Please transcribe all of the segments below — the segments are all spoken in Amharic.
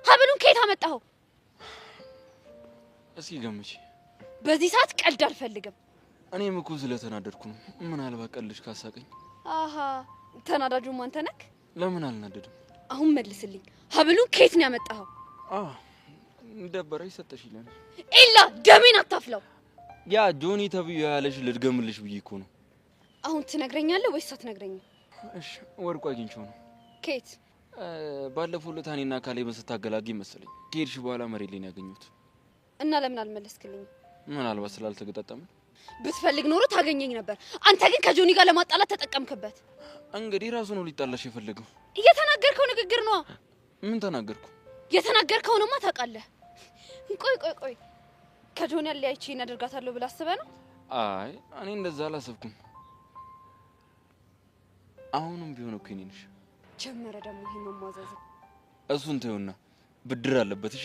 ሀብሉን ከየት አመጣኸው? እስኪ ገምቺ። በዚህ ሰዓት ቀልድ አልፈልግም። እኔም እኮ ስለተናደድኩ ነው። ምናልባት ቀልድሽ ካሳቀኝ። አሃ ተናዳጁ አንተ ነህ? ለምን አልናደድም? አሁን መልስልኝ። ሀብሉን ከየት ነው ያመጣኸው? ደበረሽ ሰጠሽኝ። ኤላ ደሜን አታፍላው። ያ ጆኒ ተብዬ ያለሽ ልድገምልሽ ብዬ እኮ ነው። አሁን ትነግረኛለህ ወይስ አትነግረኝም? እሺ ወርቁ አግኝቼው ነው። ከየት? ባለፈው ዕለት እኔና ካሌብን ስታገላግኝ መሰለኝ ከሄድሽ በኋላ መሬት ላይ ነው ያገኘሁት። እና ለምን አልመለስክልኝም? ምናልባት ስላልተገጣጠምን። ብትፈልግ ኖሮ ታገኘኝ ነበር። አንተ ግን ከጆኒ ጋር ለማጣላት ተጠቀምክበት። እንግዲህ ራሱ ነው ሊጣላሽ የፈለገው። እየተናገርከው ንግግር ነው። ምን ተናገርኩ? የተናገርከውንማ ታውቃለህ። ቆይ ከጆኒ ያለያይቼ እናደርጋታለሁ ብለህ አስበህ ነው? አይ እኔ እንደዛ አላሰብኩም። አሁንም ቢሆን እኮ እኔ ነሽ ጀመረ ደግሞ ይሄ መሟዘዝ። እሱን ተይውና ብድር አለበት። እሺ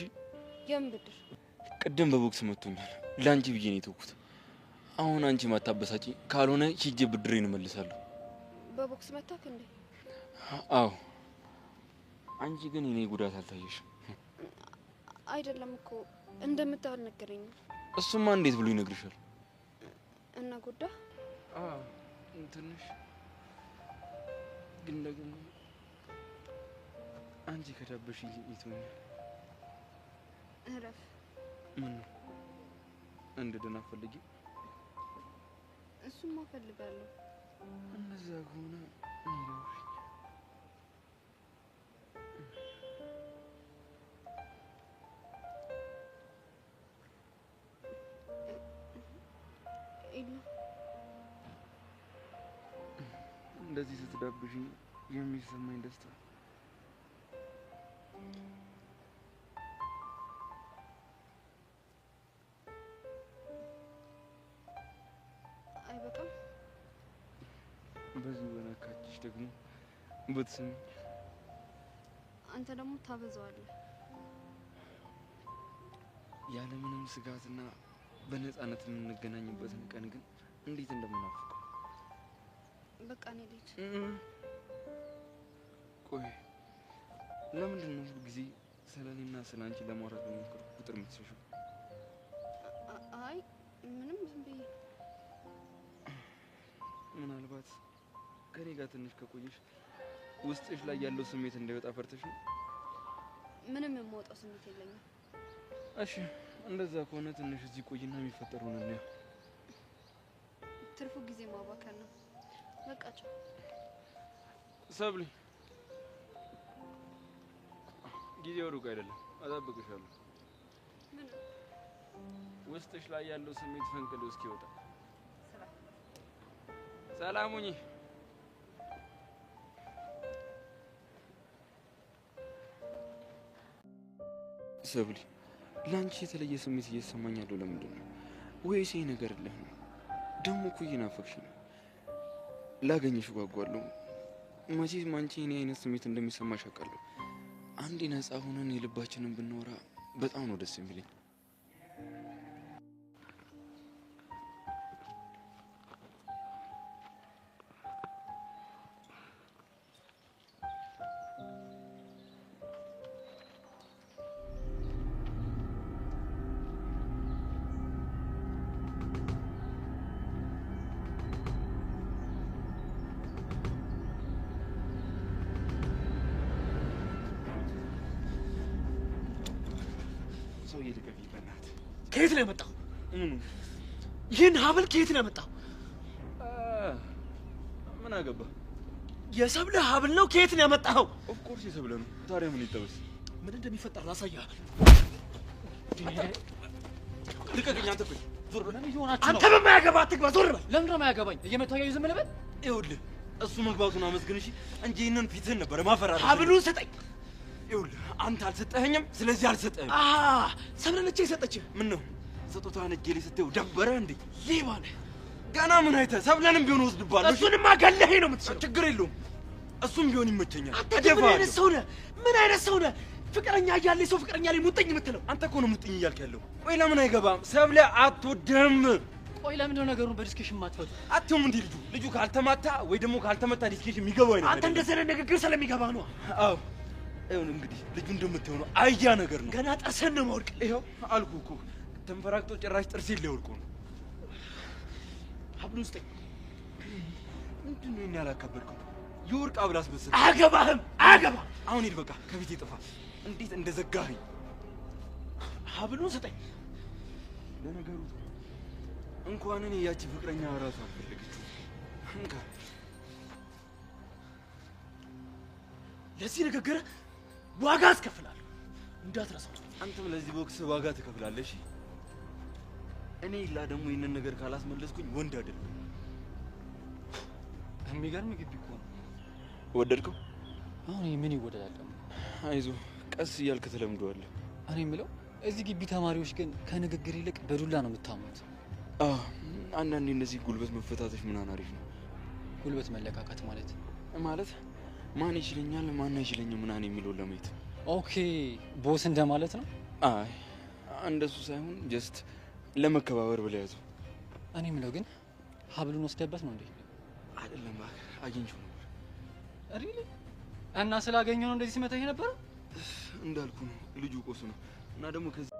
የምን ብድር? ቅድም በቦክስ መቶኛል። ላንቺ ብዬ ነው የተውኩት። አሁን አንቺ ማታበሳጪ ካልሆነ ሂጄ ብድሬን እመልሳለሁ። በቦክስ መታክ እንዴ? አዎ። አንቺ ግን እኔ ጉዳት አልታየሽም። አይደለም እኮ እንደምታህል ነገረኝ። እሱማ እንዴት ብሎ ይነግርሻል? እና ጉዳ? ትንሽ ግን ደግሞ አንቺ ከዳበሽ ይተውኛል። እረፍ። ምን ነው እንደደና ፈልጊ? እሱማ ፈልጋለሁ። እንደዛ ከሆነ እንዴውሽ እንደዚህ ስትዳብሽ የሚሰማኝ ደስታ አይበቃም? በዚህ በነካችሽ ደግሞ ብትስሚ። አንተ ደግሞ ታበዛዋለህ። ያለምንም ስጋትና በነፃነት የምንገናኝበትን ቀን ግን እንዴት እንደምናፍቀው። በቃ እኔ ልጅ ቆይ ለምንድን ነው ሁሉ ጊዜ ስለኔና ስለአንቺ ለማውራት በሞከርኩ ቁጥር የምትሸሸው? አይ ምንም ዝም ብዬ። ምናልባት ከኔ ጋር ትንሽ ከቆየሽ ውስጥሽ ላይ ያለው ስሜት እንዳይወጣ ፈርተሽ ነው? ምንም የማወጣው ስሜት የለኝም። እሺ እንደዛ ከሆነ ትንሽ እዚህ ቆይና የሚፈጠረው ነው ነው። ትርፉ ጊዜ ማባከን ነው። በቃ ቻው። ሰብሊ ጊዜው ሩቅ አይደለም፣ አጠብቅሻለሁ። ምን ውስጥሽ ላይ ያለው ስሜት ፈንቅሎ እስኪወጣ። ሰላም ሁኚ። ሰብሊ ላንቺ የተለየ ስሜት እየተሰማኝ ያለው ለምንድን ነው? ወይስ ይሄ ነገር ለህ ነው? ደሞ እኮ እየናፈቅሽ ነው። ላገኝሽ ጓጓለሁ። መቼም አንቺ እኔ አይነት ስሜት እንደሚሰማሽ አውቃለሁ። አንዴ ነፃ ሆነን የልባችንን ብናወራ በጣም ነው ደስ የሚለኝ። ከየት ነው ያመጣው? ይህን ሀብል ከየት ነው ያመጣው? ምን አገባ? የሰብለ ሀብል ነው። ከየት ነው ያመጣው? ኦፍ ኮርስ የሰብለ ነው። ታዲያ ምን ይጠበስ? ምን እንደሚፈጠር ላሳያህ። ልቀቅኝ አንተ። ቆይ ዞር በል። አንተ በማያገባ አትግባ። ዞር በል። ለምን ነው የማያገባኝ? እየመታየው ዝም ልበል? ይኸውልህ እሱ መግባቱን አመስግን እሺ፣ እንጂ ይሄንን ፊትህን ነበር ማፈራረስ። ሀብሉን ስጠኝ። ይኸውልህ አንተ አልሰጠኸኝም፣ ስለዚህ አልሰጠህም። ሰብለ ነች የሰጠችህ። ምን ነው ስጦታህን እጄ ላይ ስትይው ደበረህ እንዴ? ሌባ ነህ። ገና ምን አይተህ? ሰብለንም ቢሆን ወስድባለሁ። እሱንማ ገለኸኝ ነው የምትችለው። ችግር የለውም፣ እሱም ቢሆን ይመቸኛል። አንተ ምን አይነት ሰው ነህ? ምን አይነት ሰው ነህ? ፍቅረኛ እያለ ሰው ፍቅረኛ ላይ ሙጥኝ የምትለው አንተ እኮ ነው ሙጥኝ እያልክ ያለው። ቆይ ለምን አይገባም? ሰብለ አትወድህም። ቆይ ለምንድን ነው ነገሩን በዲስከሽን ማትፈቱ? አትም እንዴ ልጁ ካልተማታ ወይ ደግሞ ካልተመታ ዲስከሽን የሚገባው አይነት አንተ እንደዚህ አይነት ንግግር ስለሚገባ ነው። አዎ ይሁን እንግዲህ ልጁ እንደምትሆነው አያ ነገር ነው። ገና ጥርስን ነው ማውልቅ። ይኸው አልኩህ እኮ ተንፈራግጦ ጭራሽ ጥርሴን ሊያወልቁ ነው። ሀብሉን ስጠኝ። ምንድን ነው ያላካበድከው? የወርቅ ሀብል አስመሰልክ። አያገባህም። አሁን ሂድ በቃ ከቤቴ ጥፋ። እንዴት እንደዘጋኸኝ። ሀብሉን ስጠኝ። ለነገሩ እንኳን እኔ ያቺ ፍቅረኛ ራሱ አልፈለገችው። እንካ ለዚህ ንግግር ዋጋ አስከፍላለሁ እንዳትረሳው። አንተም ለዚህ ቦክስ ዋጋ ትከፍላለሽ። እኔ ላ ደግሞ ይሄንን ነገር ካላስመለስኩኝ ወንድ አይደለም። የሚገርም ግቢ እኮ ነው። ወደድከው? አሁን ምን ይወደዳል? አይዞህ ቀስ እያልክ ትለምደዋለህ። እኔ የምለው እዚህ ግቢ ተማሪዎች ግን ከንግግር ይልቅ በዱላ ነው የምታሙት። አንዳንዴ እነዚህ ጉልበት መፈታተሽ ምናምን አሪፍ ነው። ጉልበት መለካካት ማለት ማን ይችለኛል ማን አይችለኝም ምናምን የሚለው ለማየት። ኦኬ ቦስ እንደማለት ነው። አይ እንደሱ ሳይሆን ጀስት ለመከባበር ብለህ ያዘው። እኔ የምለው ግን ሀብሉን ወስደበት ነው እንዴ? አይደለም እባክህ አግኝቼው ነበር። ሪሊ? እና ስላገኘው ነው እንደዚህ ሲመታህ ነበር? እንዳልኩ ነው ልጁ ቆስ ነው እና ደግሞ ከዚህ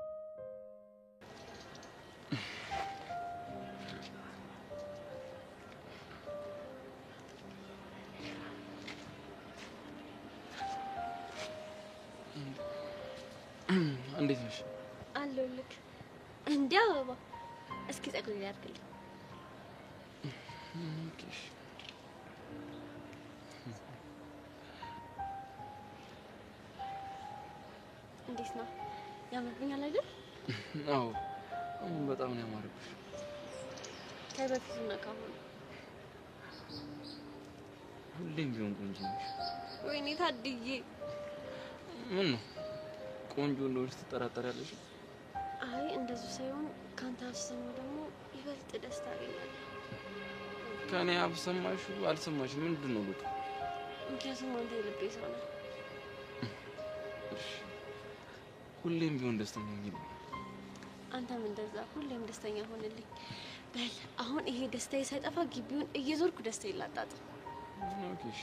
እንዴት ነሽ? አለሁልህ። እንዴ አበባ እስኪ ጸጉሬን ያድርግልኝ። ኦኬሽ እንዴት ነው? ያምርብኛል አይደል? አዎ በጣም ነው ያማረብሽ። ከበፊቱና ካሁን ሁሌም ቢሆን ቆንጆ ነሽ። ወይኔ ታድዬ። ምን ነው ቆንጆ እንደሆነሽ ትጠራጠሪያለሽ? አይ እንደዚህ ሳይሆን ካንተ አፍሰማው ደግሞ ይበልጥ ደስታ አገኛለሁ። ከኔ አፍሰማሽ አልሰማሽ ምንድን ነው ልክ? ምክንያቱም አንተ የልቤ ሰው ነህ። ሁሌም ቢሆን ደስተኛ ነኝ። አንተም እንደዛ ሁሌም ደስተኛ ሆንልኝ። በል አሁን ይሄ ደስታዬ ሳይጠፋ ግቢውን እየዞርኩ ደስታዬን ላጣጥም። ኦኬሽ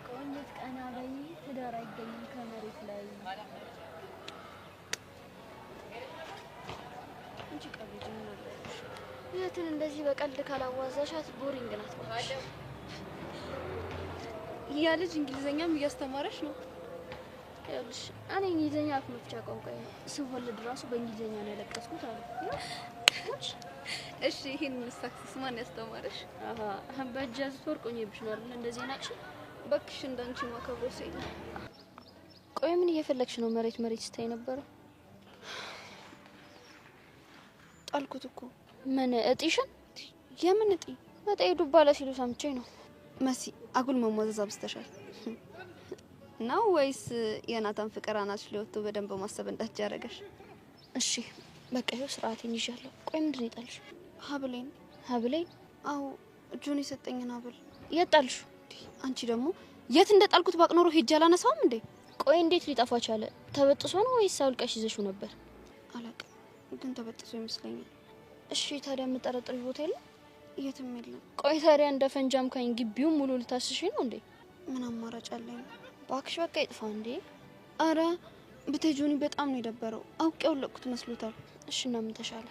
ቆንጆት ቀና በይ፣ ትዳር አይገኝም ከመሬት ላይ። እንጂ ቀልጅ ምን አለሽ? የትን እንደዚህ በቀልድ ካላዋዛሻት ቦሪንግ ናት ማለት ያ ልጅ እንግሊዘኛም እያስተማረሽ ነው? ይኸውልሽ እኔ እንግሊዘኛ አፍ መፍቻ ቋንቋዬ ነው። ስወልድ ራሱ በእንግሊዘኛ ነው ያለቀስኩት አሉ። እሺ ይሄን ሳክሰስ ማን ያስተማረሽ? በእጃዝ ወርቆኝብሽ ነው አይደል? እንደዚህ ናቅሽ። በክሽ እንዳንቺ ማከብሮ ሰይና። ቆይ ምን እየፈለግሽ ነው? መሬት መሬት ስታይ ነበረው። ጣልኩት እኮ። ምን እጢሽን? የምን እጢ? እጤ ዱባ ለሲሉ ሰምቼ ነው። መሲ አጉል መሟዘዝ አብዝተሻል ነው ወይስ የናታን ፍቅር አናትሽ ሊወጡ በደንብ ማሰብ እንዳትጃረገሽ? እሺ በቃ ይኸው ስርዓቴን ይዣለሁ። ቆይ ምንድን ነው የጣልሽ? ሀብሌን። ሀብሌን? አዎ ጆኒ የሰጠኝን ሀብል። የት ጣልሽ? አንቺ ደግሞ የት እንደጣልኩት ባቅኖሮ ሄጄ አላነሳውም እንዴ? ቆይ እንዴት ሊጠፋ ቻለ? ተበጥሶ ነው ወይስ አውልቀሽ ይዘሽው ነበር? አላውቅም ግን ተበጥሶ ይመስለኛል። እሺ ታዲያ የምጠረጥሪ ቦታ የለም? የትም የለም። ቆይ ታዲያ እንደ ፈንጃም ካኝ ግቢውን ሙሉ ልታስሽ ነው እንዴ? ምን አማራጭ አለኝ? ባክሽ በቃ ይጥፋ እንዴ። አረ ብታይ ጆኒ በጣም ነው የደበረው። አውቄው ለቁት መስሎታል። እሺ እና ምን ተሻለ?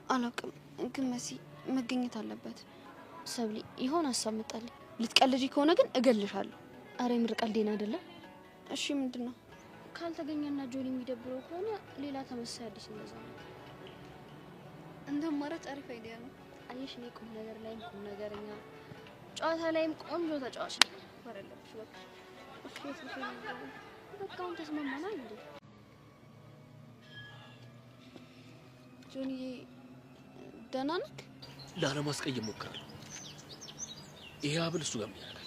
አላውቅም ግን መሲ መገኘት አለበት። ሰብሊ ይሆን ሀሳብ መጣልኝ። ልትቀልጂ ከሆነ ግን እገልሻለሁ። አረ የምር ቀልዴን አይደለም። እሺ ምንድነው? ካልተገኘና ጆኒ የሚደብረው ከሆነ ሌላ ተመሳሳይ አዲስ እንደዛ ነው። እንደ አማራጭ አሪፍ አይዲያ ነው። አየሽ እኔ ቁም ነገር ላይም ቁም ነገረኛ፣ ጨዋታ ላይም ቆንጆ ተጫዋች ነኝ። ማክበር አለብሽ በቃ በቃ አሁን ተስማማናል እንዴ? ጆኒ ደህና ነህ? ላለማስቀየም ሞክራለሁ። ይሄ ሀብል እሱ ጋር ያለ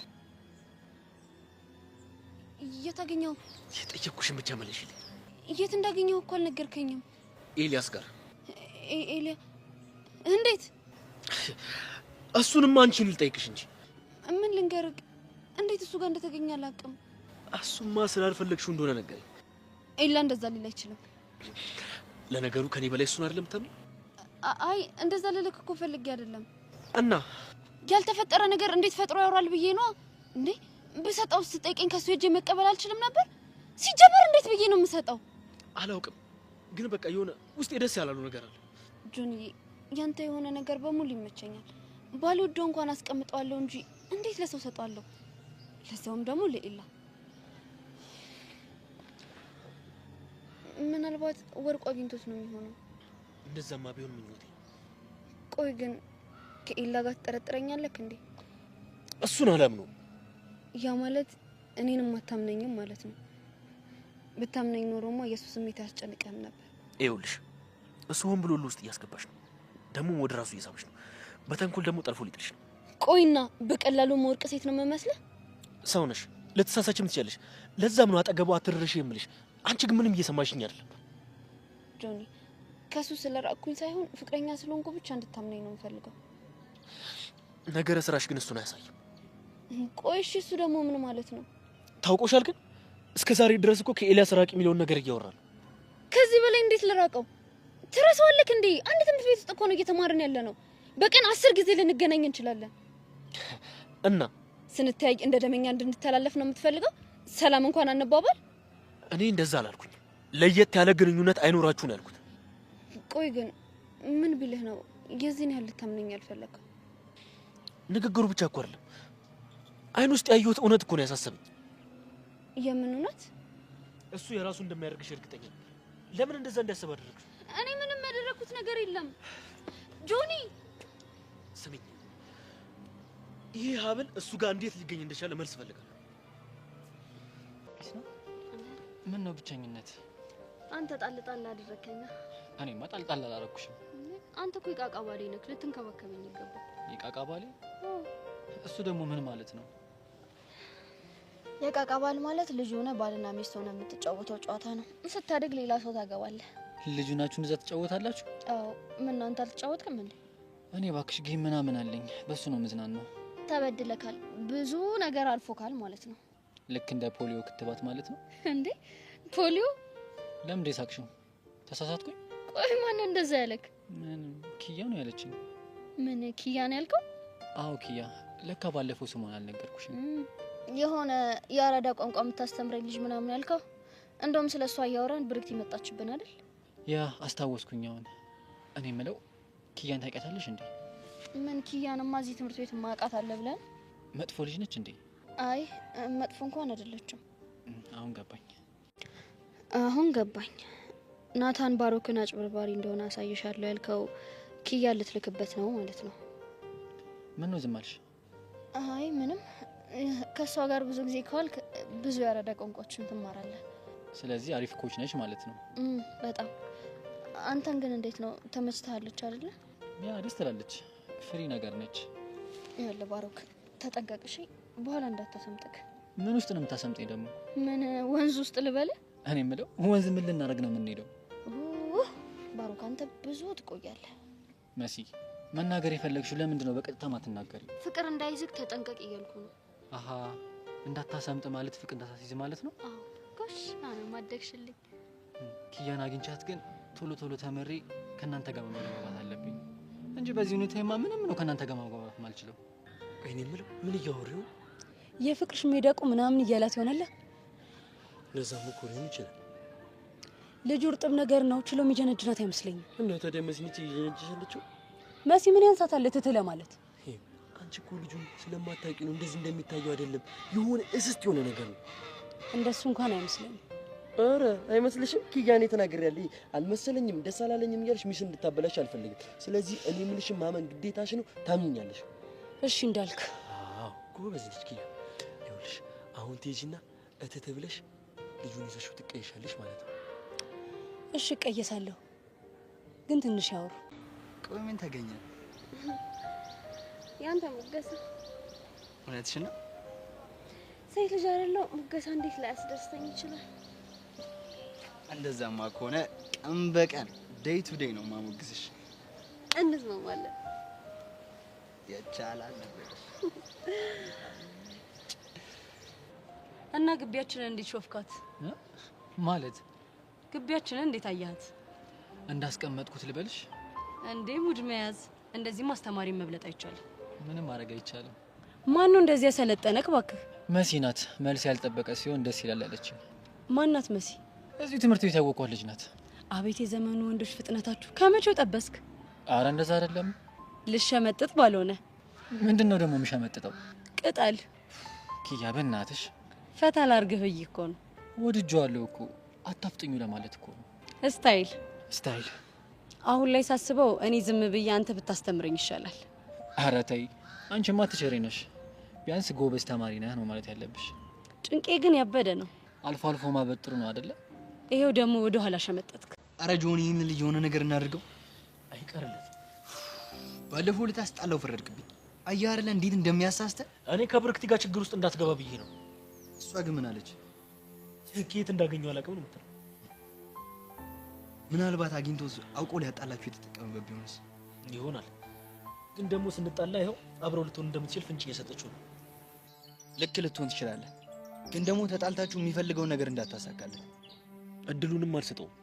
የት አገኘው? የጠየቅኩሽን ብቻ መልሽልኝ። የት እንዳገኘው እኮ አልነገርከኝም። ኤልያስ ጋር። ኤልያ እንዴት? እሱንም አንቺን ልጠይቅሽ እንጂ ምን ልንገርህ? እንዴት እሱ ጋር እንደተገኘ አላውቅም። እሱማ ስላልፈለግሽው እንደሆነ ነገረኝ። ኤላ እንደዛ ሊል አይችልም። ለነገሩ ከኔ በላይ እሱን አይደለም ታምኝ? አይ እንደዛ ልልክ እኮ ፈልጌ አይደለም። እና ያልተፈጠረ ነገር እንዴት ፈጥሮ ያወራል ብዬ ነው እንዴ? በሰጣው ስትጠይቀኝ ከሱ እጄ መቀበል አልችልም ነበር? ሲጀመር እንዴት ብዬ ነው የምሰጠው? አላውቅም፣ ግን በቃ የሆነ ውስጤ ደስ ያላለው ነገር አለ። ጆኒ ያንተ የሆነ ነገር በሙሉ ይመቸኛል። ባልወደው እንኳን አስቀምጠዋለሁ እንጂ እንዴት ለሰው ሰጣለሁ? ለሰውም ደግሞ ለኢላ። ምናልባት ወርቁ አግኝቶት ነው የሚሆነው። እንደዛማ ቢሆን ምኞቴ። ቆይ ግን ከኢላ ጋር ትጠረጥረኛለህ እንዴ? እሱን አላምነውም። ያ ማለት እኔንም አታምነኝም ማለት ነው። ብታምነኝ ኖሮማ የሱ ስሜት ያስጨንቀም ነበር። ይኸውልሽ እሱ ሆን ብሎ ውስጥ እያስገባሽ ነው፣ ደግሞ ወደ ራሱ እየሳበሽ ነው። በተንኮል ደግሞ ጠልፎ ሊጥልሽ ነው። ቆይና በቀላሉ መወርቅ ሴት ነው መመስለ? ሰው ነሽ፣ ልትሳሳችም ትችያለሽ። ለዛም ነው አጠገቡ አትርርሽ የምልሽ። አንቺ ግን ምንም እየሰማሽኝ አይደለም። ጆኒ ከሱ ስለራቅኩኝ ሳይሆን ፍቅረኛ ስለሆንኩ ብቻ እንድታምነኝ ነው የምፈልገው። ነገረ ስራሽ ግን እሱን አያሳይም። ቆይ እሺ እሱ ደግሞ ምን ማለት ነው? ታውቆሻል። ግን እስከ ዛሬ ድረስ እኮ ከኤልያስ ራቅ የሚለውን ነገር እያወራ ነው። ከዚህ በላይ እንዴት ልራቀው? ትረሳዋለህ እንዴ? አንድ ትምህርት ቤት ውስጥ እኮ ነው እየተማርን ያለ ነው። በቀን 10 ጊዜ ልንገናኝ እንችላለን። እና ስንተያይ እንደ ደመኛ እንድንተላለፍ ነው የምትፈልገው? ሰላም እንኳን አንባባል? እኔ እንደዛ አላልኩኝ። ለየት ያለ ግንኙነት አይኖራችሁ ነው ያልኩት። ቆይ ግን ምን ቢልህ ነው የዚህን ያህል ልታምነኝ ያልፈለከው? ንግግሩ ብቻ እኮ አይደለም፣ አይን ውስጥ ያየሁት እውነት እኮ ነው ያሳሰበኝ። የምን እውነት? እሱ የራሱ እንደማያደርግሽ እርግጠኛ ነኝ። ለምን እንደዛ እንዲያስብ አደረግሽ? እኔ ምንም ያደረኩት ነገር የለም ጆኒ። ስሚኝ፣ ይሄ ሀብል እሱ ጋር እንዴት ሊገኝ እንደቻለ መልስ ፈልጋለሁ። ምን ነው ብቸኝነት? አንተ ጣል አደረከኛ። እኔማ ጣል አላረኩሽም። አንተ እኮ የቃቃ ባሌ ነህ፣ ልትንከባከበኝ ይገባል። የቃቃ ባሌ? እሱ ደግሞ ምን ማለት ነው? የቃቃ ባል ማለት ልጅ ሆነ ባልና ሚስት ሆነ የምትጫወተው ጨዋታ ነው። ስታድግ ሌላ ሰው ታገባለህ። ልጁ ናችሁ እንደዛ ትጫወታላችሁ? አዎ። ምን አንተ አልተጫወትክም እንዴ? እኔ ባክሽ ጌም ምናምን አለኝ፣ በሱ ነው ምዝናናው። ተበድለካል፣ ብዙ ነገር አልፎካል ማለት ነው። ልክ እንደ ፖሊዮ ክትባት ማለት ነው እንዴ? ፖሊዮ? ለምን ደሳክሽው? ተሳሳትኩኝ? ቆይ ማን እንደዛ ያለክ? ምን ኪያ ነው ያለችኝ። ምን ኪያ ነው ያልከው? አዎ ኪያ። ለካ ባለፈው ስሟን አልነገርኩሽም። የሆነ የአራዳ ቋንቋ የምታስተምረኝ ልጅ ምናምን ያልከው? እንደውም ስለሷ እያወራን ብርክት ይመጣችብን አይደል? ያ አስታወስኩኝ። አሁን እኔ የምለው ኪያን ታውቂያታለሽ እንዴ? ምን ኪያንማ እዚህ ትምህርት ቤት ማውቃት አለ ብለን? መጥፎ ልጅ ነች እንዴ? አይ መጥፎ እንኳን አይደለችም። አሁን ገባኝ። ናታን ባሮክን አጭበርባሪ እንደሆነ አሳይሻለሁ ያልከው ኪያ ልትልክበት ነው ማለት ነው? ምን ነው ዝም አልሽ? አይ ምንም። ከሷ ጋር ብዙ ጊዜ ከዋልክ ብዙ ያረዳ ቋንቋዎችን ትማራለህ። ስለዚህ አሪፍ ኮች ነች ማለት ነው። በጣም። አንተን ግን እንዴት ነው ተመችታለች አይደለ? ያ ደስ ትላለች። ፍሪ ነገር ነች። ያለ ባሮክ ተጠንቀቅ እሺ፣ በኋላ እንዳታሰምጥክ። ምን ውስጥ ነው የምታሰምጠኝ ደግሞ? ምን ወንዝ ውስጥ ልበል? እኔ የምለው ወንዝ ምን ልናደርግ ነው የምንሄደው? ባሮክ አንተ ብዙ ትቆያለህ። መሲ መናገር የፈለግሽው ለምንድን ነው በቀጥታ ማትናገሪ? ፍቅር እንዳይዝግ ተጠንቀቅ እያልኩ ነው። አሃ እንዳታሰምጥ ማለት ፍቅር እንዳታሲዝ ማለት ነው? አዎ ጎሽ አሁን ማደግሽልኝ። ኪያን አግኝቻት ግን ቶሎ ተመሪ ከናንተ ጋር መግባባት አለብኝ እንጂ በዚህ ሁኔታማ ምንም ነው ከናንተ ጋር መግባባት ማልችለው። እኔ የምለው ምን እያወሪው? የፍቅርሽ ሜዳቁ ምናምን እያላት ይሆናል። ለዛም እኮ ሊሆን ይችላል። ልጁ እርጥብ ነገር ነው፣ ችሎ የሚጀነጅናት አይመስለኝም። እና ታዲያ መስኒት እየጀነጀነችው መሲ ምን ያንሳታል ትትለ ማለት? አንቺ እኮ ልጁን ስለማታውቂ ነው እንደዚህ እንደሚታየው አይደለም። የሆነ እስስት የሆነ ነገር ነው። እንደሱ እንኳን አይመስለኝም። አረ አይመስልሽም? ኪያኔ ተናግሬያለሁ። አልመሰለኝም፣ ደስ አላለኝም እያልሽ ሚስ እንድታበላሽ አልፈልግም። ስለዚህ እኔ የምልሽ ማመን ግዴታሽ ነው። ታምኛለሽ? እሺ እንዳልክ። አዎ ጎበዝ ልጅ ኪያ። ይኸውልሽ አሁን ትሄጂና እትት ብለሽ ልጁን ይዘሽው ትቀይሻለሽ ማለት ነው። እሺ እቀየሳለሁ፣ ግን ትንሽ ያወሩ። ቆይ ምን ተገኘ? ያንተ ሙገሳ እውነትሽ ነው? ሴት ልጅ አይደለሁ ሙገሳ እንዴት ላይ ያስደስተኝ ይችላል? እንደዛማ ከሆነ ቀን በቀን ዴይ ቱ ዴይ ነው ማሞግስሽ። እንስማማለን። ይቻላል እና ግቢያችንን እንዴት ሾፍካት? ማለት ግቢያችንን እንዴት አያት? እንዳስቀመጥኩት ልበልሽ? እንዴ ሙድ መያዝ እንደዚህ ማስተማሪ መብለጥ አይቻልም። ምንም ማድረግ አይቻልም። ማን ነው እንደዚህ ያሰለጠነክ? እባክህ መሲ ናት። መልስ ያልጠበቀ ሲሆን ደስ ይላል ያለችኝ። ማን ናት መሲ? እዚህ ትምህርት ቤት ያወቀው ልጅ ናት። አቤት የዘመኑ ወንዶች ፍጥነታችሁ! ከመቼው ጠበስክ? አረ እንደዛ አይደለም። ልሸመጥጥ ባልሆነ። ምንድነው ደግሞ የምሸመጥጠው? ቅጠል። ኪያ በእናትሽ ፈታ ላርግህ ብዬ እኮ ነው። ወድጄዋለሁ እኮ አታፍጥኙ ለማለት እኮ ነው። ስታይል። አሁን ላይ ሳስበው እኔ ዝም ብዬ አንተ ብታስተምረኝ ይሻላል። አረ ተይ፣ አንቺማ ትቸሪ ነሽ። ቢያንስ ጎበዝ ተማሪ ነህ ነው ማለት ያለብሽ። ጭንቄ ግን ያበደ ነው። አልፎ አልፎ ማበጥሩ ነው አይደለ? ይሄው ደግሞ ወደ ኋላ ሸመጠጥክ። አረ ጆኒ፣ ይህን ልጅ የሆነ ነገር እናድርገው። አይቀርለት። ባለፈው ልታስጣለው ፈረድክብኝ። አየህ አይደለ እንዴት እንደሚያሳስተ። እኔ ከብርክቲ ጋር ችግር ውስጥ እንዳትገባ ብዬ ነው። እሷ ግን ምን አለች? ከየት እንዳገኘው አላውቅም ነው የምትለው። ምናልባት አግኝቶ አውቆ ሊያጣላችሁ የተጠቀመበት ቢሆንስ? ይሆናል። ግን ደግሞ ስንጣላ ይኸው አብረው ልትሆን እንደምትችል ፍንጭ እየሰጠችው ነው። ልክ ልትሆን ትችላለህ፣ ግን ደግሞ ተጣልታችሁ የሚፈልገውን ነገር እንዳታሳካለን። እድሉንም አልሰጠውም።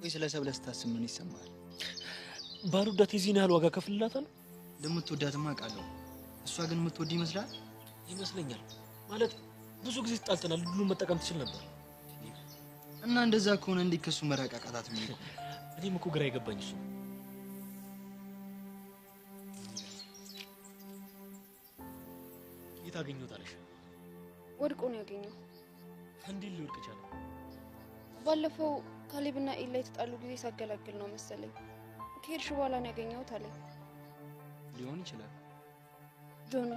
ወይ ስለ ሰብለ ስታስብ ምን ይሰማል? ባልወዳት የዚህን ያህል ዋጋ ከፍልላታለሁ። እንደምትወዳትማ አውቃለሁ። እሷ ግን የምትወድ ይመስላል? ይመስለኛል። ማለት ብዙ ጊዜ ተጣልተናል። እድሉን መጠቀም ትችል ነበር። እና እንደዛ ከሆነ እንዴት ከሱ መራቃቃታት ምን ይቆም? እኔም እኮ ግራ የገባኝ እሱ። የት አገኘሁታለሽ? ወድቆ ነው ያገኘው። እንዴት ሊወድቅ ቻለ? ባለፈው ካሌብና ኤላ የተጣሉ ጊዜ ሳገላግል ነው መሰለኝ። ከሄድሽ በኋላ ነው ያገኘሁት አለኝ። ሊሆን ይችላል። ጆኒ፣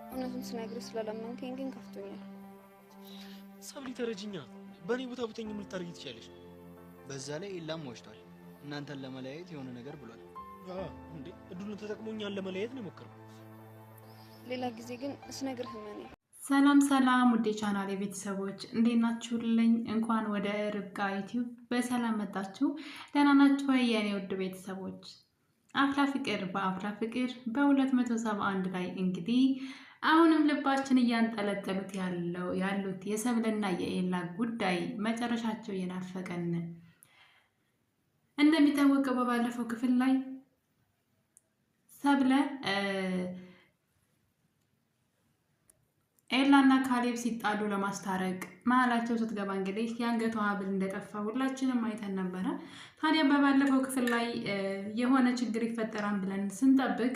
እውነቱን ስነግርህ ስላላመንከኝ ግን ከፍቶኛል። ሰብሊ ተረጅኛ። በእኔ ቦታ ብተኝ ምን ልታደርጊ ትችያለሽ? በዛ ላይ ኤላም ወሽቷል። እናንተን ለመለያየት የሆነ ነገር ብሏል። እንዴ እድሉን ተጠቅሞ እኛን ለመለያየት ነው የሞከረው። ሌላ ጊዜ ግን ስነግርህ እመነኝ። ሰላም ውዴ ቻናል የቤተሰቦች እንዴት ናችሁልኝ? እንኳን ወደ ርብቃ ዩቲዩብ በሰላም መጣችሁ። ደህና ናችሁ ወይ የኔ ውድ ቤተሰቦች? አፍላ ፍቅር በአፍላ ፍቅር በ271 ላይ እንግዲህ አሁንም ልባችን እያንጠለጠሉት ያሉት የሰብለና የኤላ ጉዳይ መጨረሻቸው የናፈቀን። እንደሚታወቀው በባለፈው ክፍል ላይ ሰብለ ኤላና ካሌብ ሲጣሉ ለማስታረቅ መሀላቸው ስትገባ እንግዲህ የአንገቷ ሀብል እንደጠፋ ሁላችንም አይተን ነበረ። ታዲያ በባለፈው ክፍል ላይ የሆነ ችግር ይፈጠራል ብለን ስንጠብቅ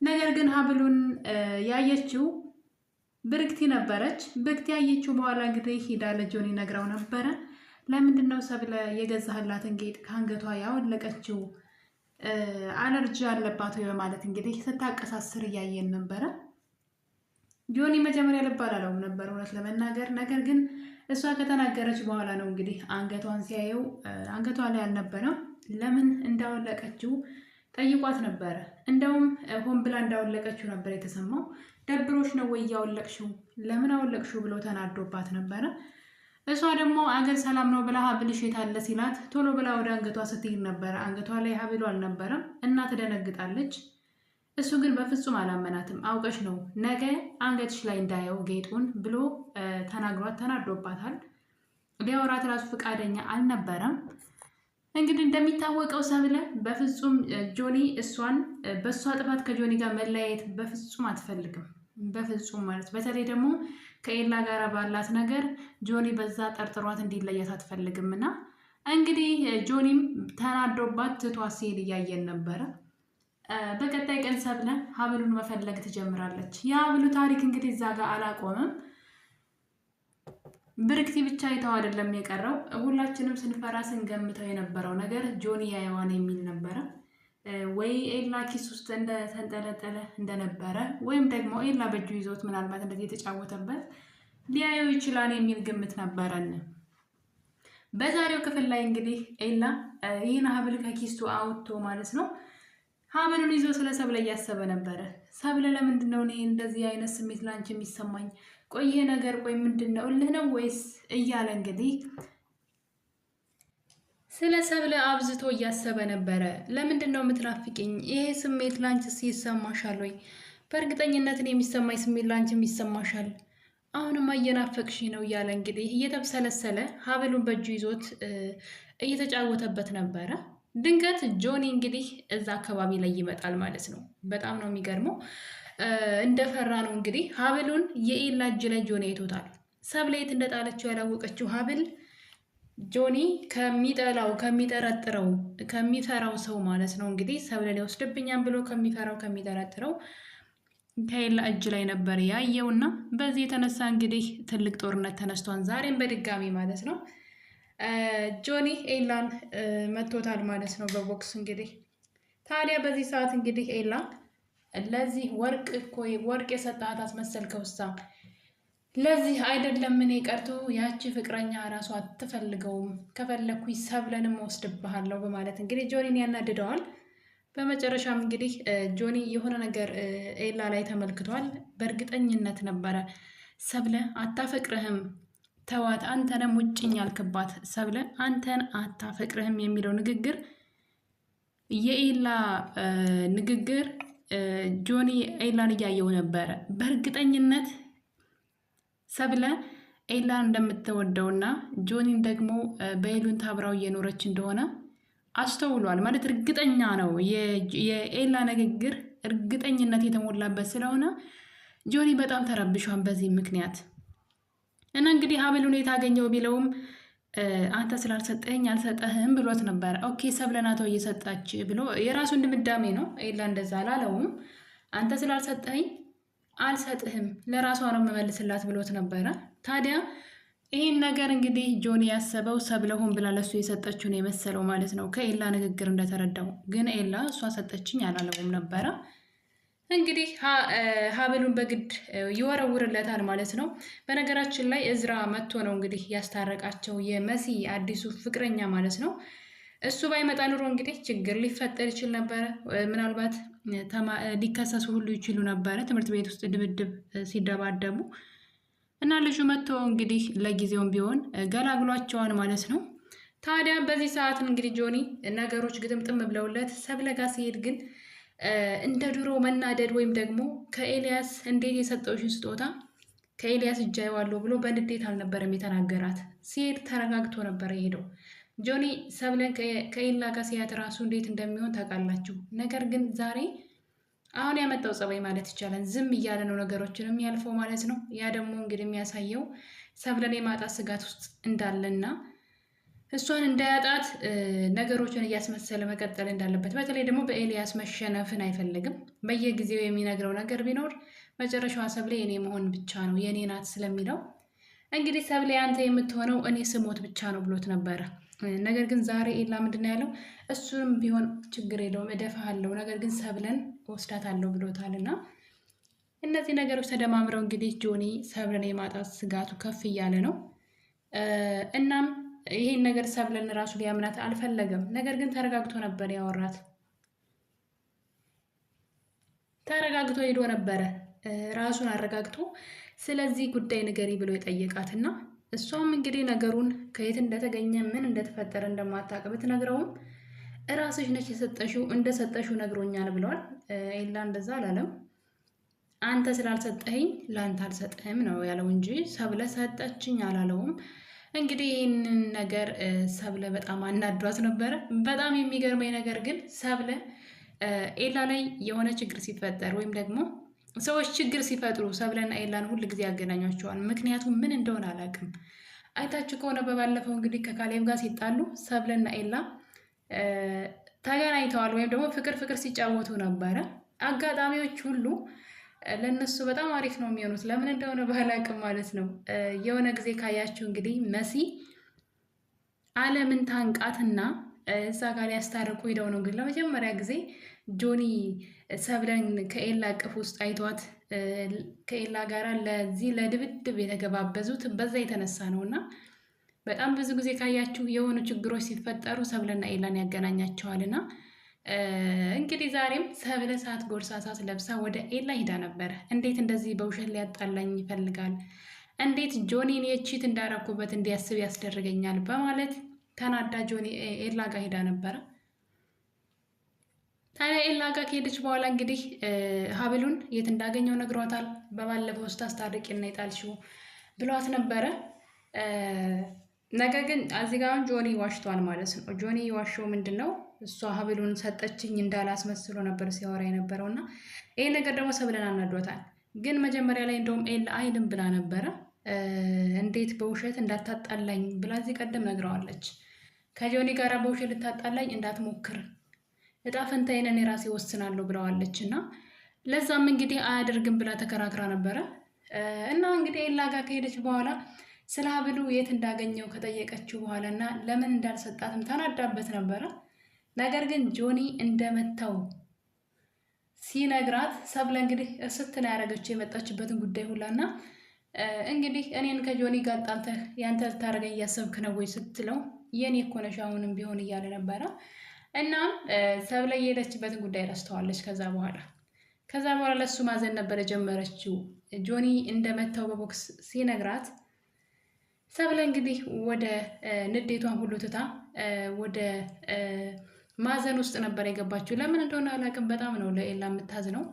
ነገር ግን ሀብሉን ያየችው ብርክቲ ነበረች። ብርክቲ ያየችው በኋላ እንግዲህ ሂዳ ለጆኒ ነግራው ነበረ። ለምንድን ነው ሰብለ የገዛህላትን ጌጥ ከአንገቷ ያወለቀችው? አለርጂ አለባት ወይ በማለት እንግዲህ ስታቀሳስር እያየን ነበረ። ጆኒ መጀመሪያ ልብ አላለውም ነበር እውነት ለመናገር። ነገር ግን እሷ ከተናገረች በኋላ ነው እንግዲህ አንገቷን ሲያየው አንገቷ ላይ አልነበረም። ለምን እንዳወለቀችው ጠይቋት ነበረ። እንደውም ሆን ብላ እንዳወለቀችው ነበር የተሰማው። ደብሮች ነው ወይ ያወለቅሽው? ለምን አወለቅሽው ብሎ ተናዶባት ነበረ። እሷ ደግሞ አገር ሰላም ነው ብላ ሀብልሽ የታለ ሲላት ቶሎ ብላ ወደ አንገቷ ስትሄድ ነበረ። አንገቷ ላይ ሀብሉ አልነበረም እና ትደነግጣለች። እሱ ግን በፍጹም አላመናትም። አውቀሽ ነው ነገ አንገትሽ ላይ እንዳየው ጌጡን ብሎ ተናግሯት ተናዶባታል። ሊያወራት ራሱ ፈቃደኛ አልነበረም። እንግዲህ እንደሚታወቀው ሰብለ በፍጹም ጆኒ እሷን በእሷ ጥፋት ከጆኒ ጋር መለያየት በፍጹም አትፈልግም። በፍጹም ማለት በተለይ ደግሞ ከኤላ ጋር ባላት ነገር ጆኒ በዛ ጠርጥሯት እንዲለያት አትፈልግም። እና እንግዲህ ጆኒም ተናዶባት ትቷት ሲሄድ እያየን ነበረ። በቀጣይ ቀን ሰብለ ሀብሉን መፈለግ ትጀምራለች። የሀብሉ ታሪክ እንግዲህ እዛ ጋር አላቆመም። ብርክቲ ብቻ አይተው አይደለም የቀረው። ሁላችንም ስንፈራ ስንገምተው የነበረው ነገር ጆኒ ያየዋን የሚል ነበረ። ወይ ኤላ ኪስ ውስጥ እንደተንጠለጠለ እንደነበረ ወይም ደግሞ ኤላ በእጁ ይዞት ምናልባት እንደዚህ የተጫወተበት ሊያየው ይችላል የሚል ግምት ነበረን። በዛሬው ክፍል ላይ እንግዲህ ኤላ ይህን ሀብል ከኪሱ አውጥቶ ማለት ነው ሀብሉን ይዞ ስለ ሰብለ እያሰበ ነበረ። ሰብለ ለምንድን ነው እኔ እንደዚህ አይነት ስሜት ላንቺ የሚሰማኝ? ቆይ ይሄ ነገር ቆይ ምንድን ነው እልህ ነው ወይስ እያለ እንግዲህ ስለ ሰብለ አብዝቶ እያሰበ ነበረ። ለምንድን ነው የምትናፍቂኝ? ይሄ ስሜት ላንቺስ ይሰማሻል ወይ? በእርግጠኝነት እኔ የሚሰማኝ ስሜት ላንቺም ይሰማሻል። አሁንማ እየናፈቅሽ ነው እያለ እንግዲህ እየተብሰለሰለ ሀብሉን በእጁ ይዞት እየተጫወተበት ነበረ። ድንገት ጆኒ እንግዲህ እዛ አካባቢ ላይ ይመጣል ማለት ነው። በጣም ነው የሚገርመው። እንደፈራ ነው እንግዲህ ሀብሉን የኤላ እጅ ላይ ጆኒ አይቶታል። ሰብለ የት እንደጣለችው ያላወቀችው ሀብል ጆኒ ከሚጠላው ከሚጠረጥረው ከሚፈራው ሰው ማለት ነው እንግዲህ ሰብለ ሊወስድብኛም ብሎ ከሚፈራው ከሚጠረጥረው ከኤላ እጅ ላይ ነበር ያየውና በዚህ የተነሳ እንግዲህ ትልቅ ጦርነት ተነስቷን ዛሬም በድጋሚ ማለት ነው ጆኒ ኤላን መቶታል ማለት ነው በቦክስ እንግዲህ። ታዲያ በዚህ ሰዓት እንግዲህ ኤላ ለዚህ ወርቅ የሰጣት አስመሰልከውሳ ለዚህ አይደለም እኔ ቀርቶ ያቺ ፍቅረኛ ራሷ አትፈልገውም፣ ከፈለኩኝ ሰብለንም ወስድብሃለሁ በማለት እንግዲህ ጆኒን ያናድደዋል። በመጨረሻም እንግዲህ ጆኒ የሆነ ነገር ኤላ ላይ ተመልክቷል። በእርግጠኝነት ነበረ ሰብለ አታፈቅርህም፣ ተዋት፣ አንተንም ውጭኝ ያልክባት ሰብለ አንተን አታፈቅርህም የሚለው ንግግር የኤላ ንግግር ጆኒ ኤላን እያየው ነበረ። በእርግጠኝነት ሰብለ ኤላን እንደምትወደውና ጆኒን ደግሞ በኤሉን ታብራው እየኖረች እንደሆነ አስተውሏል። ማለት እርግጠኛ ነው። የኤላ ንግግር እርግጠኝነት የተሞላበት ስለሆነ ጆኒ በጣም ተረብሿን በዚህ ምክንያት እና እንግዲህ ሀብሉን የታገኘው ቢለውም አንተ ስላልሰጠኝ አልሰጠህም ብሎት ነበረ። ኦኬ ሰብለ ናት እየሰጣች ብሎ የራሱን ድምዳሜ ነው። ኤላ እንደዛ አላለውም። አንተ ስላልሰጠኝ አልሰጥህም ለራሷ ነው የምመልስላት ብሎት ነበረ። ታዲያ ይህን ነገር እንግዲህ ጆኒ ያሰበው ሰብለ ሆን ብላ ለሱ የሰጠችውን የመሰለው ማለት ነው ከኤላ ንግግር እንደተረዳው። ግን ኤላ እሷ ሰጠችኝ አላለውም ነበረ። እንግዲህ ሀብሉን በግድ ይወረውርለታል ማለት ነው። በነገራችን ላይ እዝራ መጥቶ ነው እንግዲህ ያስታረቃቸው የመሲ አዲሱ ፍቅረኛ ማለት ነው። እሱ ባይመጣ ኑሮ እንግዲህ ችግር ሊፈጠር ይችል ነበረ። ምናልባት ሊከሰሱ ሁሉ ይችሉ ነበረ ትምህርት ቤት ውስጥ ድብድብ ሲደባደቡ እና ልጁ መጥቶ እንግዲህ ለጊዜውም ቢሆን ገላግሏቸዋል ማለት ነው። ታዲያ በዚህ ሰዓት እንግዲህ ጆኒ ነገሮች ግጥምጥም ብለውለት ሰብለ ጋ ሲሄድ ግን እንደ ድሮ መናደድ ወይም ደግሞ ከኤልያስ እንዴት የሰጠውሽን ስጦታ ከኤልያስ እጅ አየዋለሁ ብሎ በንዴት አልነበረም የተናገራት። ሲሄድ ተረጋግቶ ነበር የሄደው። ጆኒ ሰብለን ከኤላ ጋር ሲያት ራሱ እንዴት እንደሚሆን ታውቃላችሁ። ነገር ግን ዛሬ አሁን ያመጣው ጸባይ ማለት ይቻላል ዝም እያለ ነው ነገሮችን የሚያልፈው ማለት ነው። ያ ደግሞ እንግዲህ የሚያሳየው ሰብለን የማጣት ስጋት ውስጥ እንዳለና እሷን እንዳያጣት ነገሮችን እያስመሰለ መቀጠል እንዳለበት፣ በተለይ ደግሞ በኤልያስ መሸነፍን አይፈልግም። በየጊዜው የሚነግረው ነገር ቢኖር መጨረሻዋ ሰብለ የኔ መሆን ብቻ ነው የኔ ናት ስለሚለው እንግዲህ ሰብለ አንተ የምትሆነው እኔ ስሞት ብቻ ነው ብሎት ነበረ። ነገር ግን ዛሬ ኤላ ምንድን ያለው እሱንም ቢሆን ችግር የለውም እደፋሃለሁ፣ ነገር ግን ሰብለን ወስዳታለሁ ብሎታልና እነዚህ ነገሮች ተደማምረው እንግዲህ ጆኒ ሰብለን የማጣት ስጋቱ ከፍ እያለ ነው። እናም ይሄን ነገር ሰብለን ራሱ ሊያምናት አልፈለገም። ነገር ግን ተረጋግቶ ነበር ያወራት። ተረጋግቶ ሄዶ ነበረ ራሱን አረጋግቶ ስለዚህ ጉዳይ ንገሪ ብሎ የጠየቃትና እሷም እንግዲህ ነገሩን ከየት እንደተገኘ ምን እንደተፈጠረ እንደማታውቅ ብትነግረውም እራስሽ ነች የሰጠሽው እንደሰጠሽው ነግሮኛል ብለዋል። ኤላ እንደዛ አላለም። አንተ ስላልሰጠኸኝ ለአንተ አልሰጥህም ነው ያለው እንጂ ሰብለ ሰጠችኝ አላለውም። እንግዲህ ይህንን ነገር ሰብለ በጣም አናዷት ነበረ። በጣም የሚገርመኝ ነገር ግን ሰብለ ኤላ ላይ የሆነ ችግር ሲፈጠር ወይም ደግሞ ሰዎች ችግር ሲፈጥሩ ሰብለና ኤላን ሁል ጊዜ ያገናኟቸዋል። ምክንያቱም ምን እንደሆነ አላውቅም። አይታችሁ ከሆነ በባለፈው እንግዲህ ከካሌብ ጋር ሲጣሉ ሰብለና ኤላ ተገናኝተዋል ወይም ደግሞ ፍቅር ሲጫወቱ ነበረ። አጋጣሚዎች ሁሉ ለነሱ በጣም አሪፍ ነው የሚሆኑት። ለምን እንደሆነ ባላውቅም ማለት ነው። የሆነ ጊዜ ካያችሁ እንግዲህ መሲ አለምን ታንቃትና እዛ ጋር ሊያስታርቁ ሄደው ነው። ግን ለመጀመሪያ ጊዜ ጆኒ ሰብለን ከኤላ እቅፍ ውስጥ አይቷት ከኤላ ጋር ለዚህ ለድብድብ የተገባበዙት በዛ የተነሳ ነው። እና በጣም ብዙ ጊዜ ካያችሁ የሆኑ ችግሮች ሲፈጠሩ ሰብለና ኤላን ያገናኛቸዋልና እንግዲህ ዛሬም ሰብለ ሰዓት ጎርሳ ሰዓት ለብሳ ወደ ኤላ ሂዳ ነበረ። እንዴት እንደዚህ በውሸት ሊያጣላኝ ይፈልጋል? እንዴት ጆኒን የቺት እንዳረኩበት እንዲያስብ ያስደርገኛል? በማለት ተናዳ ጆኒ ኤላ ጋር ሂዳ ነበረ። ታዲያ ኤላ ጋር ከሄደች በኋላ እንግዲህ ሀብሉን የት እንዳገኘው ነግሯታል። በባለፈው ውስጥ አስታርቂና የጣልሽው ብሏት ነበረ። ነገር ግን እዚህ ጋር ጆኒ ዋሽቷል ማለት ነው። ጆኒ ዋሸው ምንድን ነው? እሷ ሀብሉን ሰጠችኝ እንዳላስመስሎ ነበር ሲያወራ የነበረው እና ይህ ነገር ደግሞ ሰብለን አናዷታል። ግን መጀመሪያ ላይ እንደውም ኤላ አይልም ብላ ነበረ። እንዴት በውሸት እንዳታጣላኝ ብላ እዚህ ቀደም ነግረዋለች። ከጆኒ ጋር በውሸት ልታጣላኝ እንዳትሞክር፣ እጣ ፈንታዬን እኔ ራሴ ወስናለሁ ብለዋለች። እና ለዛም እንግዲህ አያደርግም ብላ ተከራክራ ነበረ። እና እንግዲህ ኤላ ጋር ከሄደች በኋላ ስለ ሀብሉ የት እንዳገኘው ከጠየቀችው በኋላ እና ለምን እንዳልሰጣትም ተናዳበት ነበረ። ነገር ግን ጆኒ እንደመታው ሲነግራት ሰብለ እንግዲህ ስትል ያደረገችው የመጣችበትን ጉዳይ ሁላና እንግዲህ እኔን ከጆኒ ጋር ጣልተህ ያንተ ልታደርገኝ እያሰብክ ነው ወይ ስትለው የኔ እኮ ነሽ አሁንም ቢሆን እያለ ነበረ። እና ሰብለ የሄደችበትን ጉዳይ ረስተዋለች። ከዛ በኋላ ለሱ ማዘን ነበር የጀመረችው። ጆኒ እንደመታው በቦክስ ሲነግራት ሰብለ እንግዲህ ወደ ንዴቷን ሁሉ ትታ ወደ ማዘን ውስጥ ነበር የገባችው። ለምን እንደሆነ አላውቅም። በጣም ነው ለኤላ የምታዝነው።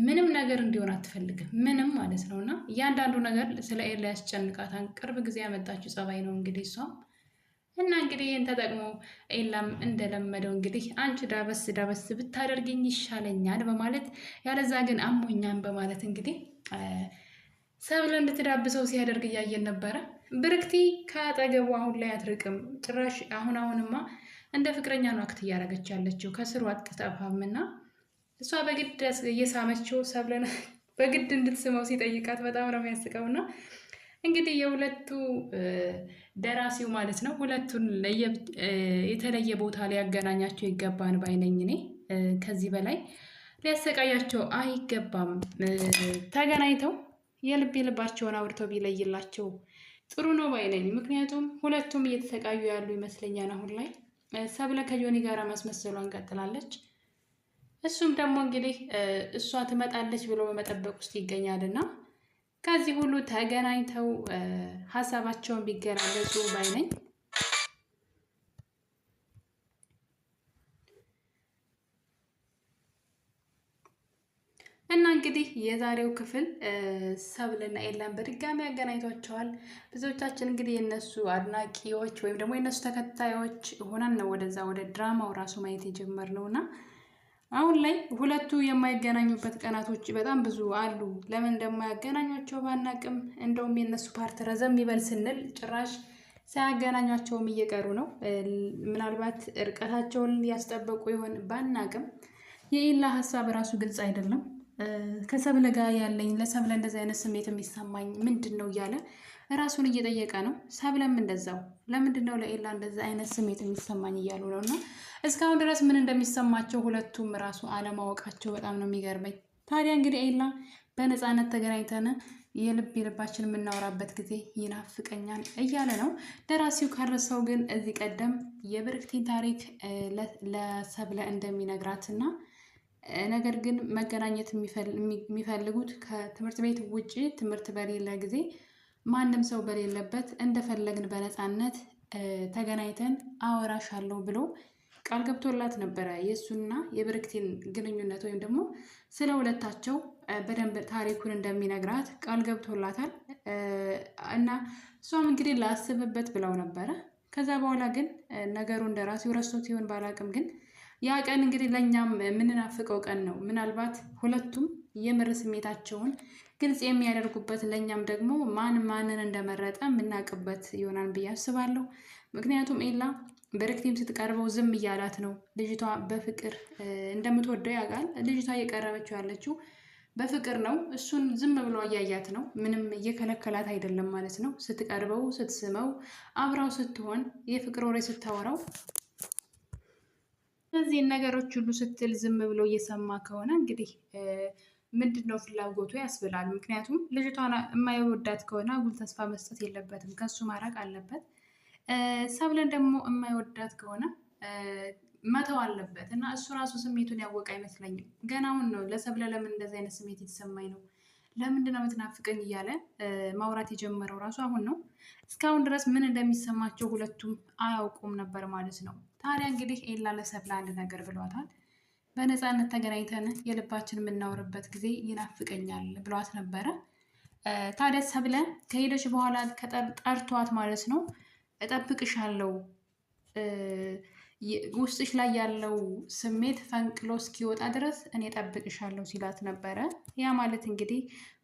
ምንም ነገር እንዲሆን አትፈልግም፣ ምንም ማለት ነው። እና እያንዳንዱ ነገር ስለ ኤላ ያስጨንቃታል። ቅርብ ጊዜ ያመጣችው ጸባይ ነው እንግዲህ እሷም እና እንግዲህ ይህን ተጠቅሞ ኤላም እንደለመደው እንግዲህ አንቺ ዳበስ ዳበስ ብታደርግኝ ይሻለኛል በማለት ያለዛ ግን አሞኛን በማለት እንግዲህ ሰብለ እንድትዳብሰው ሲያደርግ እያየን ነበረ። ብርክቲ ከአጠገቡ አሁን ላይ አትርቅም ጭራሽ። አሁንማ እንደ ፍቅረኛ ነው አክት እያደረገች ያለችው። ከስሩ አትጠፋም። እና እሷ በግድ እየሳመችው ሰብለን በግድ እንድትስመው ሲጠይቃት በጣም ነው የሚያስቀውና እንግዲህ የሁለቱ ደራሲው ማለት ነው ሁለቱን የተለየ ቦታ ሊያገናኛቸው ይገባን ባይነኝ እኔ። ከዚህ በላይ ሊያሰቃያቸው አይገባም። ተገናኝተው የልብ የልባቸውን አውርተው ቢለይላቸው ጥሩ ነው ባይነኝ። ምክንያቱም ሁለቱም እየተሰቃዩ ያሉ ይመስለኛል አሁን ላይ። ሰብለ ከጆኒ ጋር ማስመሰሏን ቀጥላለች። እሱም ደግሞ እንግዲህ እሷ ትመጣለች ብሎ በመጠበቅ ውስጥ ይገኛልና ከዚህ ሁሉ ተገናኝተው ሀሳባቸውን ቢገላለጹ ባይነኝ። እና እንግዲህ የዛሬው ክፍል ሰብልና ኤላን በድጋሚ ያገናኝቷቸዋል። ብዙዎቻችን እንግዲህ የነሱ አድናቂዎች ወይም ደግሞ የነሱ ተከታዮች ሆነን ነው ወደ ድራማው ራሱ ማየት የጀመርነው እና አሁን ላይ ሁለቱ የማይገናኙበት ቀናቶች በጣም ብዙ አሉ። ለምን እንደማያገናኟቸው ባናቅም እንደውም የነሱ ፓርት ረዘም ይበል ስንል ጭራሽ ሳያገናኟቸውም እየቀሩ ነው። ምናልባት እርቀታቸውን ያስጠበቁ ይሆን ባናቅም የኤላ ሀሳብ ራሱ ግልጽ አይደለም። ከሰብለ ጋር ያለኝ ለሰብለ እንደዚህ አይነት ስሜት የሚሰማኝ ምንድን ነው እያለ ራሱን እየጠየቀ ነው። ሰብለም እንደዛው ለምንድን ነው ለኤላ እንደዚህ አይነት ስሜት የሚሰማኝ እያሉ ነው። እና እስካሁን ድረስ ምን እንደሚሰማቸው ሁለቱም ራሱ አለማወቃቸው በጣም ነው የሚገርመኝ። ታዲያ እንግዲህ ኤላ በነፃነት ተገናኝተን የልባችን የምናወራበት ጊዜ ይናፍቀኛል እያለ ነው። ደራሲው ካረሰው ግን እዚህ ቀደም የብርክቲን ታሪክ ለሰብለ እንደሚነግራትና ነገር ግን መገናኘት የሚፈልጉት ከትምህርት ቤት ውጭ ትምህርት በሌለ ጊዜ ማንም ሰው በሌለበት እንደፈለግን በነፃነት ተገናኝተን አወራሻለሁ ብሎ ቃል ገብቶላት ነበረ። የእሱና የብርክቲን ግንኙነት ወይም ደግሞ ስለ ሁለታቸው በደንብ ታሪኩን እንደሚነግራት ቃል ገብቶላታል እና እሷም እንግዲህ ላስብበት ብለው ነበረ። ከዛ በኋላ ግን ነገሩ እንደራሴው ረስቶት ሲሆን ባላቅም ግን ያ ቀን እንግዲህ ለእኛም የምንናፍቀው ቀን ነው። ምናልባት ሁለቱም የምር ስሜታቸውን ግልጽ የሚያደርጉበት ለእኛም ደግሞ ማንን እንደመረጠ የምናውቅበት ይሆናል ብዬ አስባለሁ። ምክንያቱም ኤላ ብርክቲም ስትቀርበው ዝም እያላት ነው። ልጅቷ በፍቅር እንደምትወደው ያውቃል። ልጅቷ እየቀረበችው ያለችው በፍቅር ነው። እሱን ዝም ብሎ እያያት ነው። ምንም እየከለከላት አይደለም ማለት ነው። ስትቀርበው፣ ስትስመው፣ አብራው ስትሆን፣ የፍቅር ወሬ ስታወራው እነዚህን ነገሮች ሁሉ ስትል ዝም ብሎ እየሰማ ከሆነ እንግዲህ ምንድን ነው ፍላጎቱ ያስብላል። ምክንያቱም ልጅቷን የማይወዳት ከሆነ አጉል ተስፋ መስጠት የለበትም፣ ከሱ ማራቅ አለበት። ሰብለን ደግሞ የማይወዳት ከሆነ መተው አለበት እና እሱ ራሱ ስሜቱን ያወቀ አይመስለኝም። ገና አሁን ነው ለሰብለ ለምን እንደዚህ አይነት ስሜት የተሰማኝ ነው፣ ለምንድን ነው የምትናፍቀኝ እያለ ማውራት የጀመረው ራሱ አሁን ነው። እስካሁን ድረስ ምን እንደሚሰማቸው ሁለቱም አያውቁም ነበር ማለት ነው። ታዲያ እንግዲህ ኤላ ለሰብለ አንድ ነገር ብሏታል። በነፃነት ተገናኝተን የልባችን የምናወርበት ጊዜ ይናፍቀኛል ብሏት ነበረ። ታዲያ ሰብለ ከሄደች በኋላ ጠርቷት ማለት ነው እጠብቅሻለሁ ውስጥሽ ላይ ያለው ስሜት ፈንቅሎ እስኪወጣ ድረስ እኔ ጠብቅሻለሁ ሲላት ነበረ። ያ ማለት እንግዲህ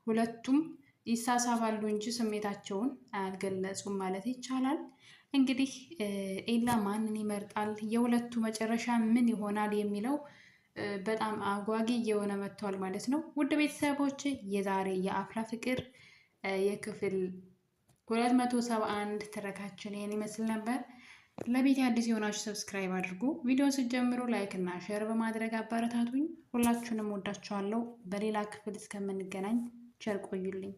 ሁለቱም ይሳሳባሉ እንጂ ስሜታቸውን አልገለጹም ማለት ይቻላል። እንግዲህ ኤላ ማንን ይመርጣል፣ የሁለቱ መጨረሻ ምን ይሆናል የሚለው በጣም አጓጊ እየሆነ መጥቷል ማለት ነው። ውድ ቤተሰቦች የዛሬ የአፍላ ፍቅር የክፍል 271 ትረካችን ይህን ይመስል ነበር። ለቤት አዲስ የሆናችሁ ሰብስክራይብ አድርጉ። ቪዲዮን ስትጀምሩ ላይክ እና ሼር በማድረግ አበረታቱኝ። ሁላችሁንም ወዳችኋለሁ። በሌላ ክፍል እስከምንገናኝ ቸር ቆዩልኝ።